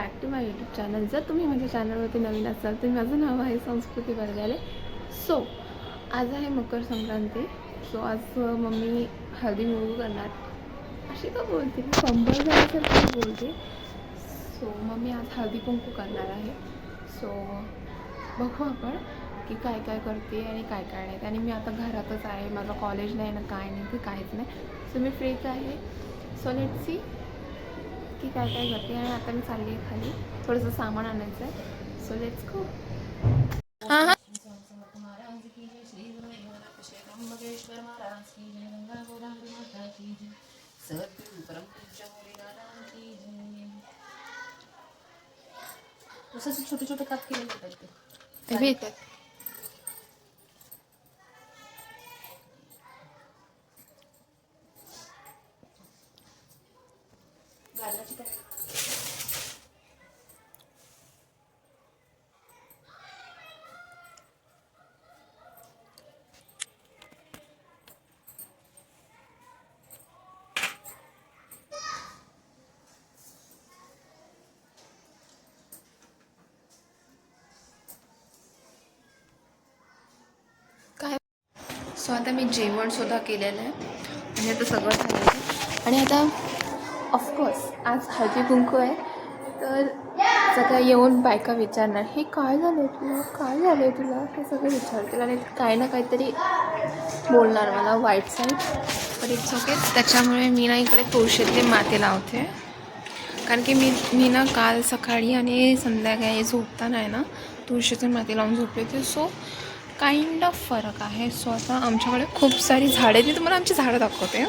Back to my YouTube channel. जर तुम्ही माझ्या चॅनलवरती नवीन असाल तर माझं नाव आहे संस्कृती बरगाले. सो आज आहे मकर संक्रांती. सो आज मम्मी हळदी कुंकू करणार. अशी का बोलते, कंबर झाल्यासारखी बोलते. सो मम्मी आज हळदी कुंकू करणार आहे. सो बघू आपण की काय काय करते आणि काय काय नाही. आणि मी आता घरातच आहे, माझं कॉलेज नाही ना, काय नाही ते काहीच नाही. सो मी फ्रीच आहे. सो लेट्स सी की काय काय करते. आणि आता मी चालली आहे खाली, थोडंसं सामान आणायचं आहे. So let's go. हां हां छोटे छोटे काप केले जातात ते भी येतात. गालाची काय काय. सो आता मी जेवणसुद्धा केलेलं आहे आणि आता सगळं झालेलं आहे. आणि आता ऑफकोर्स आज हळदी कुंकू आहे. तर सगळं येऊन बायका विचारणार, हे काय झालं आहे तुला, काय झालं आहे तुला, हे सगळं विचारतील. आणि काही ना काहीतरी बोलणार मला वाईट साईड. पण इट्स ओके. त्याच्यामुळे मी ना इकडे तुळशीतली माती लावते. कारण की मी ना काल सकाळी आणि संध्याकाळी झोपताना आहे ना तुळशीची माती लावून झोपली होती. सो काइंड ऑफ फरक आहे. सो आता आमच्याकडे खूप सारी झाडे आहेत. मी तुम्हाला आमची झाडं दाखवते.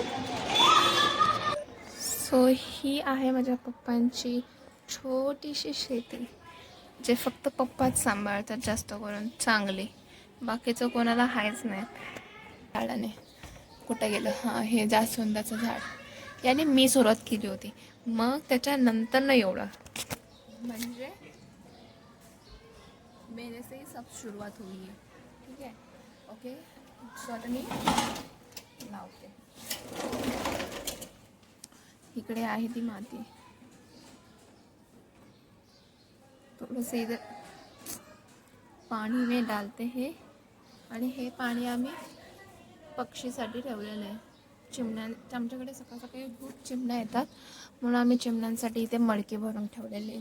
सो ही आहे माझ्या पप्पांची छोटीशी शेती, जे फक्त पप्पाच सांभाळतात जास्त करून चांगली. बाकीचं कोणाला आहेच नाही. झाडाने कुठं गेलं, हां हे जास्वंदाचं झाड, याने मी सुरुवात केली होती. मग त्याच्यानंतर ना एवढं म्हणजे मेरे से ही सब सुरुवात हुई है. ठीक आहे, ओके. सो आता मी लावते. इकडे आहे ती माती. थोडंसं इधर पाणी में डालते हे. आणि हे पाणी आम्ही पक्षीसाठी ठेवलेलं आहे. आमच्याकडे सकाळ सकाळी खूप चिमण्या येतात, म्हणून आम्ही चिमण्यांसाठी इथे मडके भरून ठेवलेले आहे.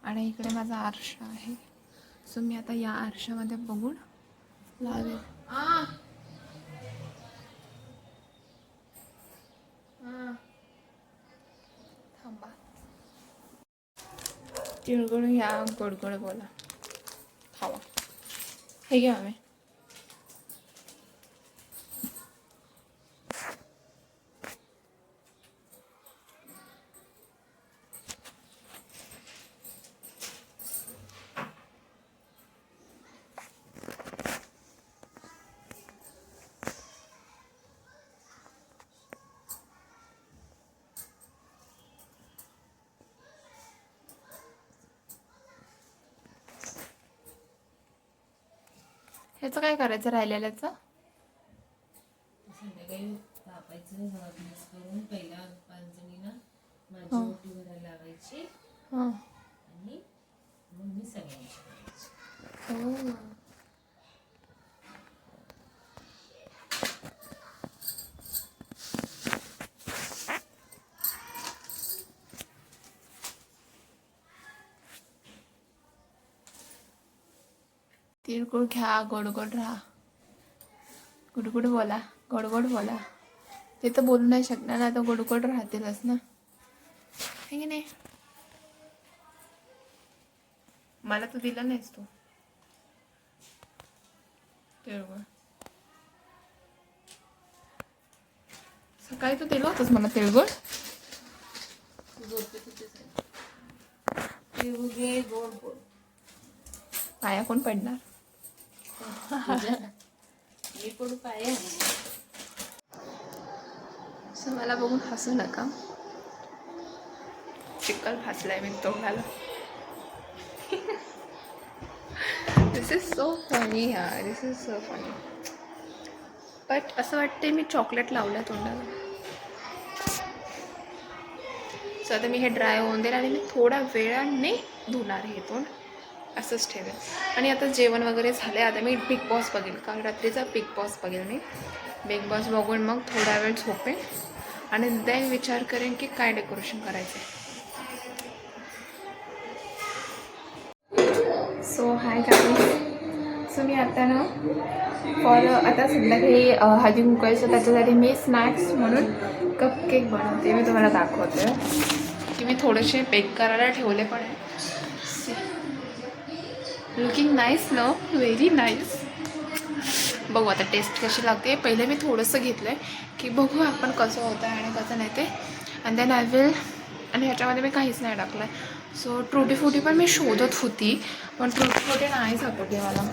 आणि इकडे माझा आरसा आहे. सो मी आता या आरशामध्ये बघून लावेल. थांबा. तिळगुळ ह्या गोडगोड बोला, खावा. हे घ्या आम्ही. ह्याचं काय करायचं राहिलेल्याचं? संध्याकाळी कापायचं, मिक्स करून पहिला 5 जणींना माझी ओटी भरायला लावायची हां. आणि मग मी सगळ्यांची करायची. तिळगुळ घ्या, गोड गोड राहा. गुडगुड बोला, गोड गोड बोला. ते तर बोलू नाही शकणार ना, तर गोड गोड राहतीलच ना, है की नाही. मला तू दिला नाहीस तू तिळगुळ. सकाळी तू दिलं होतंस मला तिळगुळ. तिळगुळ घे, गोड गोड. पाया कोण पडणार? मी पडू पाया. सो मला बघून हसू नका. चिकल फासलाय मी तोंडाला. दिस इज सो फनी यार, दिस इज सो फनी. बट असं वाटते मी चॉकलेट लावलं तोंडाला. सो आता मी हे ड्राय होऊन देईल आणि मी थोड्या वेळाने धुणार हे तोंड, असंच ठेवेल. आणि आता जेवण वगैरे झालं आहे. आता मी बिग बॉस बघेल, काल रात्रीचा बिग बॉस बघेल मी. बिग बॉस बघून मग थोडा वेळ झोपेन आणि देन विचार करेन की काय डेकोरेशन करायचं आहे. सो हाय गाईज, सो मी आता ना आता संध्याकाळी हळदी कुंकवायचं, त्याच्यासाठी मी स्नॅक्स म्हणून कपकेक बनवते. मी तुम्हाला दाखवते की मी थोडेसे बेक करायला ठेवले पण आहे. Looking nice no, very nice. बघू आता टेस्ट कशी लागते. पहिले मी थोडंसं घेतलं आहे की बघू आपण कसं होतं आहे आणि कसं नाही ते. And then I will. आणि ह्याच्यामध्ये मी काहीच नाही टाकलं आहे. सो ट्रुटी फ्रुटी पण मी शोधत होती, पण ट्रुटी फ्रुटी नाही सापडली मला.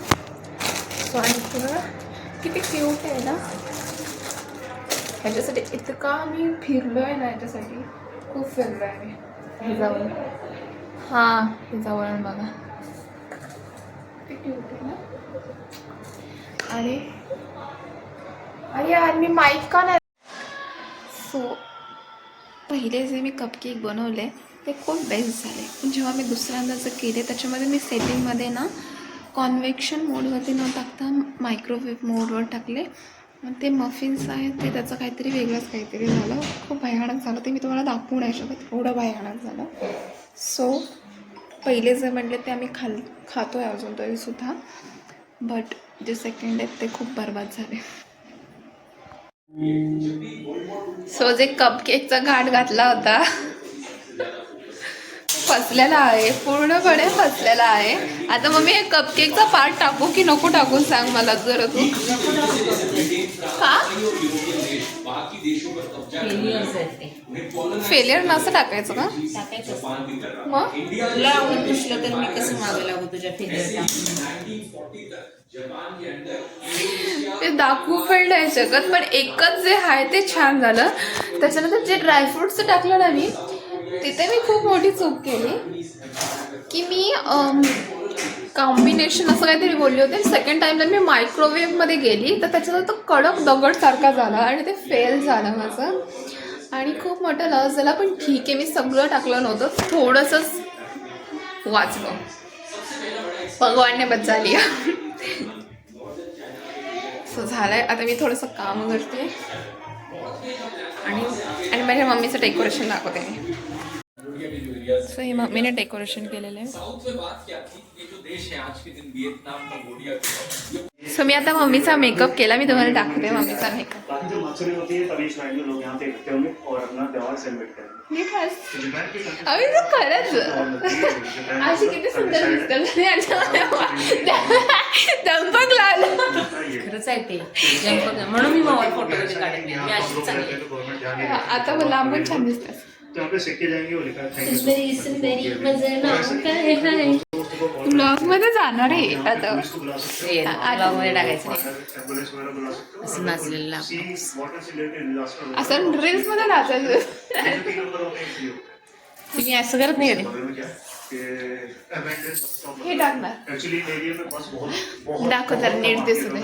सो आणि तुला किती क्यूट आहे ना. ह्याच्यासाठी इतका मी फिरलो आहे ना, ह्याच्यासाठी खूप फिरलो आहे मी. ह्याच्यावर हां, ह्याच्यावर बघा किती क्यूट आहे ना. आणि अरे यार मी माईक का नाही. सो पहिले जे मी कपकेक बनवले ते खूप बेस्ट झाले. पण जेव्हा मी दुसऱ्यांदा जे केले त्याच्यामध्ये मी सेटिंगमध्ये ना कॉन्व्हेक्शन मोडवरती न टाकता मायक्रोवेव्ह मोडवर टाकले. मग ते मफिन्स आहेत ते त्याचं काहीतरी वेगळंच काहीतरी झालं. खूप भयानक झालं. ते मी तुम्हाला दाखवू नाही शकत, एवढं भयानक झालं. सो पहिले जे म्हटले ते आम्ही खातो आहे अजून तरीसुद्धा, बट जे सेकंड आहेत ते खूप बरबाद झाले. सो जे कपकेकचा घाट घातला होता फसलेला आहे, पूर्णपणे फसलेला आहे. आता मग मी हे कपकेकचा पार्ट टाकू की नको टाकून सांग मला जरा तू. का फेलियर नसं टाकायचं का? मग तुला आवडत नसलं तर मी कसं मागे लागू तुझ्या फेलियर. ते दाखवू पण नाही शकत, पण एकच जे आहे ते छान झालं. त्याच्यानंतर जे ड्रायफ्रुट्स टाकलं ना मी, तिथे मी खूप मोठी चूक केली की मी कॉम्बिनेशन असं काहीतरी बोलले होते. सेकंड टाईमला मी मायक्रोवेव्हमध्ये गेली तर त्याच्यात तो कडक दगडसारखा झाला आणि ते फेल झालं माझं आणि खूप मोठा लॉस झाला. पण ठीक आहे, मी सगळं टाकलं नव्हतं, थोडंसंच वाचलं. भगवानने बचा लिया. सो झालं आहे. आता मी थोडंसं काम करते आणि माझ्या मम्मीचं डेकोरेशन दाखवते मी. सो ही मम्मीने डेकोरेशन केलेलं आहे. सो मी आता मम्मीचा मेकअप केला. मी तुम्हाला दाखवते मम्मीचा मेकअप. अरे तू खरंच अशी किती सुंदर दिसते. दंपक लागलं. खरंच आहे ते जंपक, म्हणून मी मोबाईल फोटो वगैरे काढत नाही. मी अशीच चांगली. आता मला लांबून छान दिसतात. ब्लॉग मध्ये जाणार आहे आता. ब्लॉग मध्ये टाकायचं असं नाचलेलं असं रील्स मध्ये नाचायचं. तुम्ही असं करत नाही रे. हे टाकणार दाखव जरा नीट दिसू दे.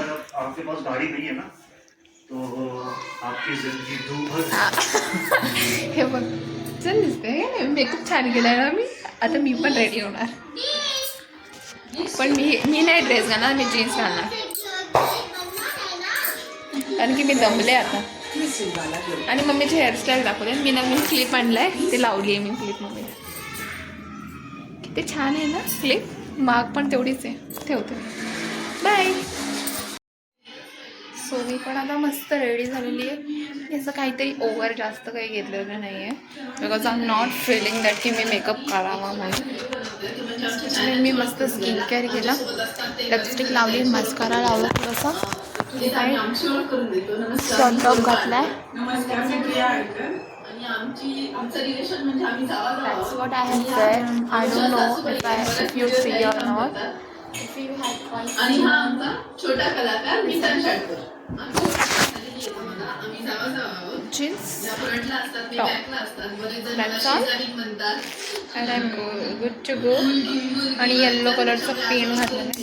हे बघ छान दिसते. मेकअप छान केलाय ना मी. आता मी पण रेडी होणार, पण मी नाही ड्रेस घालणार, मी जीन्स घालणार कारण की मी दमले आता. आणि मम्मीची हेअरस्टाईल दाखवते. मी नवीन क्लिप आणलाय, ते लावली आहे मी क्लिप. मम्मी किती छान आहे ना क्लिप. माग पण तेवढीच आहे. ठेवते, बाय. सो मी पण आता मस्त रेडी झालेली आहे. याचं काहीतरी ओव्हर जास्त काही घेतलेलं नाही आहे, because I am not feeling that की मी मेकअप करावा म्हणून. मी मस्त स्किन केअर केला, लिपस्टिक लावली, मस्कारा लावला, थोडासा शॉर्ट घातला आहे. That's what I have said. I don't know if you see or not. If you had twice. आणि हा आमचा छोटा कलाकार Nishant Shatkar. Jeans and I'm good to go. आणि येल्लो कलरचा पेन घातलेला आहे.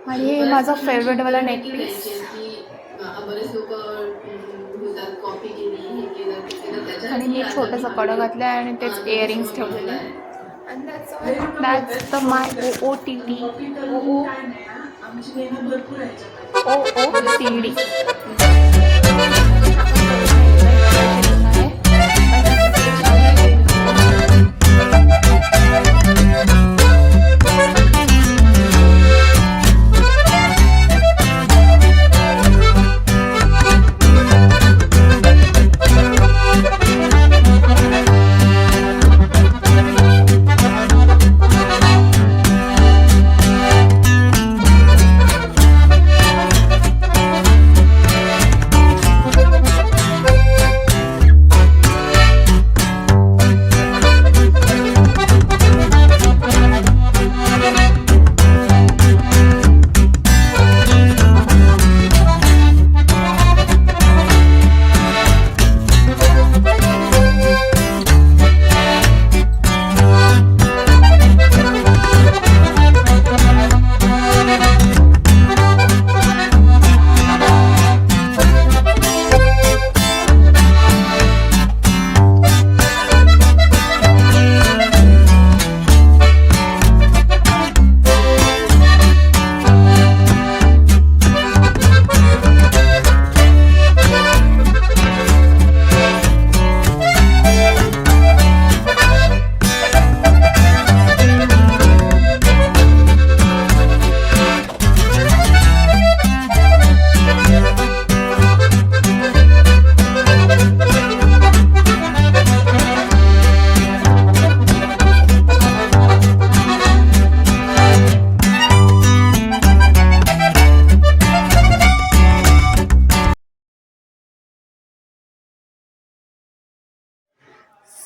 आणि हे माझा फेवरेटवाला नेक पीस. बरेच लोक कॉपी केली हे केलं ते केलं आणि मी छोटंसं कडं घातलं आहे आणि तेच इयरिंग्स ठेवलेले आहे. And that's the my OOTD OOTD.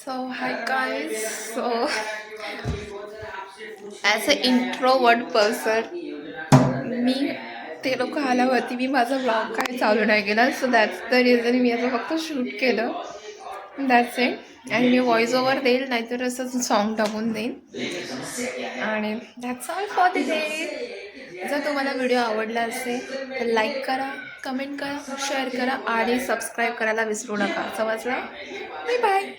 So hi guys, so as an introvert person मी ते लोक आल्यावरती मी माझा ब्लॉग काय चालू नाही केला. सो दॅट्स द रिझन मी आता फक्त शूट केलं. That's it. आणि मी व्हॉइस ओव्हर देईल, नाहीतर असंच सॉन्ग टाकून देईन. आणि that's all for the day. जर तुम्हाला व्हिडिओ आवडला असेल तर लाईक करा, कमेंट करा, शेअर करा आणि सबस्क्राईब करायला विसरू नका. समजलं? Bye bye.